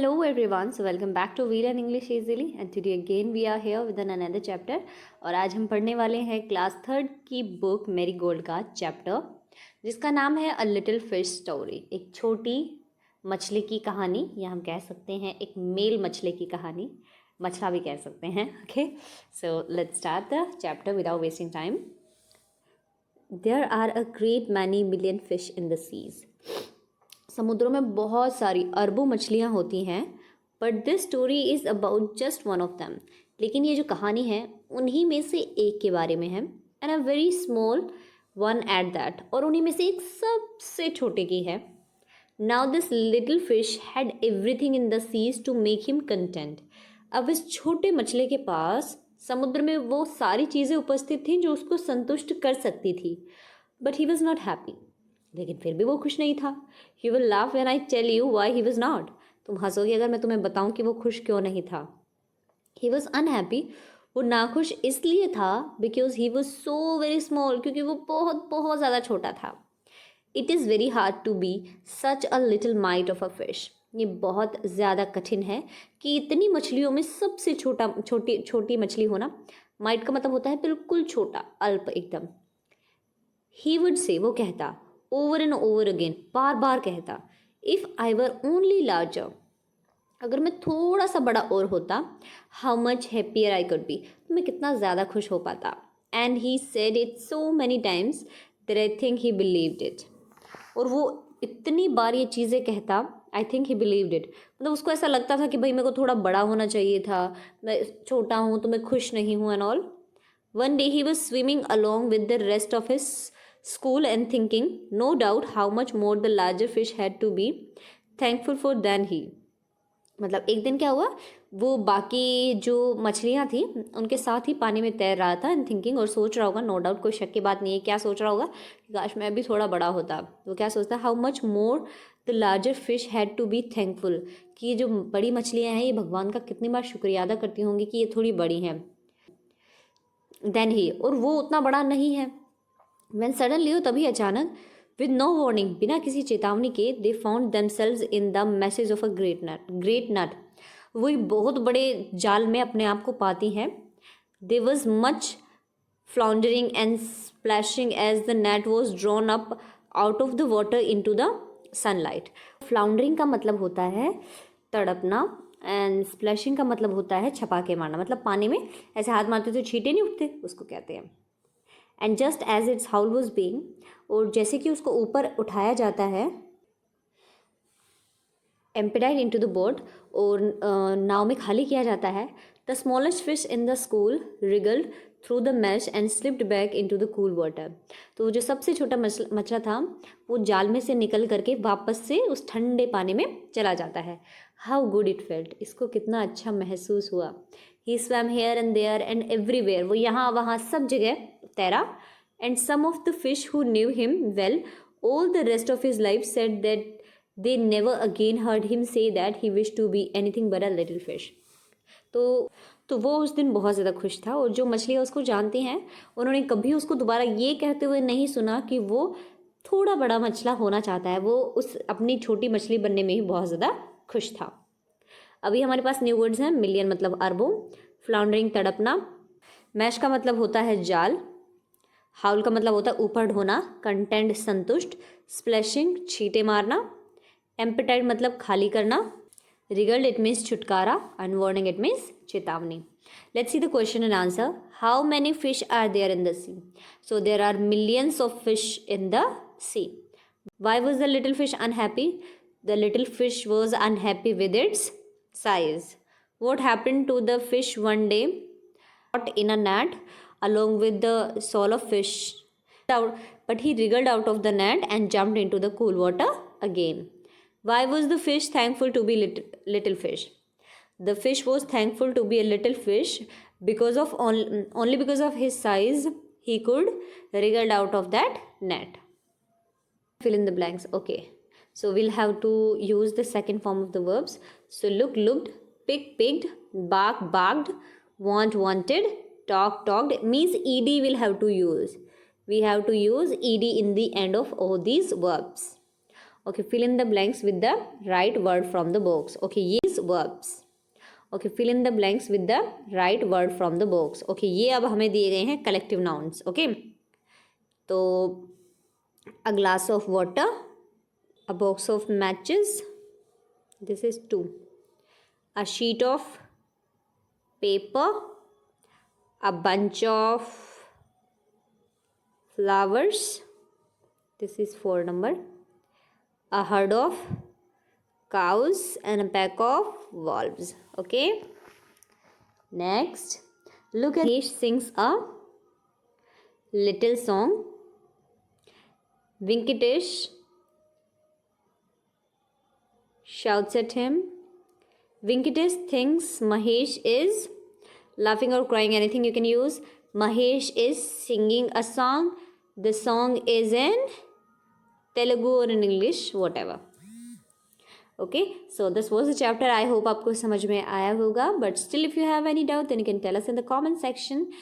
Hello everyone, so welcome back to We Learn English Easily and today again we are here with another chapter और आज हम पढ़ने वाले हैं class 3 की बुक मैरीगोल्ड का चैप्टर जिसका नाम है अ लिटिल फिश स्टोरी। एक छोटी मछली की कहानी या हम कह सकते हैं एक मेल मछली की कहानी, मछला भी कह सकते हैं। Okay, so let's start the chapter without wasting time. There are a great many million fish in the seas. समुद्रों में बहुत सारी अरबों मछलियाँ होती हैं, but this story is about just one of them. लेकिन ये जो कहानी है उन्हीं में से एक के बारे में है, and a very small one at that, और उन्हीं में से एक सबसे छोटे की है। Now this little fish had everything in the seas to make him content. अब इस छोटे मछली के पास समुद्र में वो सारी चीज़ें उपस्थित थीं जो उसको संतुष्ट कर सकती थी, but he was not happy. लेकिन फिर भी वो खुश नहीं था। He will laugh when I tell you why he was not. तुम हंसोगे अगर मैं तुम्हें बताऊं कि वो खुश क्यों नहीं था। He was unhappy. वो नाखुश इसलिए था because he was so very small, क्योंकि वो बहुत बहुत ज़्यादा छोटा था। It is very hard to be such a little mite of a fish. ये बहुत ज़्यादा कठिन है कि इतनी मछलियों में सबसे छोटी मछली होना। माइट का मतलब होता है बिल्कुल छोटा, अल्प एकदम। ही वुड से, वो कहता, ओवर एंड ओवर अगेन, बार बार कहता, if I were only larger, अगर मैं थोड़ा सा बड़ा और होता, how much happier I could be, तो मैं कितना ज़्यादा खुश हो पाता। And he said it so many times that I think he believed it. और वो इतनी बार ये चीज़ें कहता, I think he believed it, मतलब उसको ऐसा लगता था कि भाई मेरे को थोड़ा बड़ा होना चाहिए था, मैं छोटा हूँ तो मैं खुश नहीं हूँ and all. One day he was swimming along with the rest of his school and thinking no doubt how much more the larger fish had to be thankful for than he। मतलब एक दिन क्या हुआ, वो बाकी जो मछलियाँ थी उनके साथ ही पानी में तैर रहा था एंड थिंकिंग, और सोच रहा होगा, नो डाउट, कोई शक की बात नहीं है। क्या सोच रहा होगा कि काश मैं भी थोड़ा बड़ा होता। वो क्या सोचता, how much more the larger fish had to be thankful, कि ये जो बड़ी मछलियाँ हैं ये भगवान का कितनी बार शुक्रिया अदा करती होंगी कि ये थोड़ी बड़ी हैं देन ही, और वो उतना बड़ा नहीं है। When suddenly, हो तभी अचानक, with no warning, बिना किसी चेतावनी के, they found themselves in the meshes of a great nut। वो एक बहुत बड़े जाल में अपने आप को पाती हैं। There was much floundering and splashing as the net was drawn up out of the water into the sunlight। Floundering का मतलब होता है तड़पना, एंड स्प्लैशिंग का मतलब होता है छपाके मारना, मतलब पानी में ऐसे हाथ मारते तो छींटे नहीं उठते, उसको कहते हैं। And just as its howl was being, और जैसे कि उसको ऊपर उठाया जाता है, एम्पेडाइड इनटू द बोट, और नाव में खाली किया जाता है, the smallest fish in the school रिगल्ड through the mash and slipped back into the cool water. तो जो सबसे छोटा मछला था वो जाल में से निकल करके वापस से उस ठंडे पानी में चला जाता है। हाउ गुड इट फेल्ट, इसको कितना अच्छा महसूस हुआ। He swam here and there and everywhere, वो यहाँ वहाँ सब जगह तैरा। And some of the fish who knew him well all the rest of his life said that they never again heard him say that he wish to be anything but a little fish. तो वो उस दिन बहुत ज़्यादा खुश था, और जो मछलियाँ उसको जानती हैं उन्होंने कभी उसको दोबारा ये कहते हुए नहीं सुना कि वो थोड़ा बड़ा मछला होना चाहता है। वो उस अपनी छोटी मछली बनने में ही बहुत ज़्यादा खुश था। अभी हमारे पास न्यू वर्ड्स हैं। मिलियन मतलब अरबों, फ्लाउंडरिंग तड़पना, मैश का मतलब होता है जाल, हाउल का मतलब होता है ऊपर ढोना, कंटेंट संतुष्ट, स्प्लैशिंग छींटे मारना, एम्पेटाइट मतलब खाली करना, रिगल्ड इट मीन्स छुटकारा, एंड वार्निंग इट मीन्स चेतावनी। Let's see the question and answer. How many fish are there in the sea? So there are millions of fish in the sea. Why was the little fish unhappy? The little fish was unhappy with its size. What happened to the fish one day? Caught in a net along with the soul of fish. But he wriggled out of the net and jumped into the cool water again. Why was the fish thankful to be little fish? The fish was thankful to be a little fish because of only because of his size he could wriggle out of that net. Fill in the blanks. Okay, so we'll have to use the second form of the verbs. So look, looked, pick, picked, bark, barked, want, wanted, talk, talked, means ed will have to use. We have to use ed in the end of all these verbs. Okay, fill in the blanks with the right word from the box. Okay, use verbs. Okay, fill in the blanks with the right word from the box. Okay, ये अब हमें दिए गए हैं collective nouns. Okay, तो a glass of water, a box of matches, this is 2, a sheet of paper, a bunch of flowers, this is 4 number, a herd of cows and a pack of wolves. Okay, next, look at Mahesh sings a little song. Venkatesh shouts at him. Venkatesh thinks Mahesh is laughing or crying, anything you can use. Mahesh is singing a song. The song is in Telugu or in English, whatever. Okay, so this was the chapter. I hope आपको समझ में आया होगा. But still, if you have any doubt, then you can tell us in the comment section.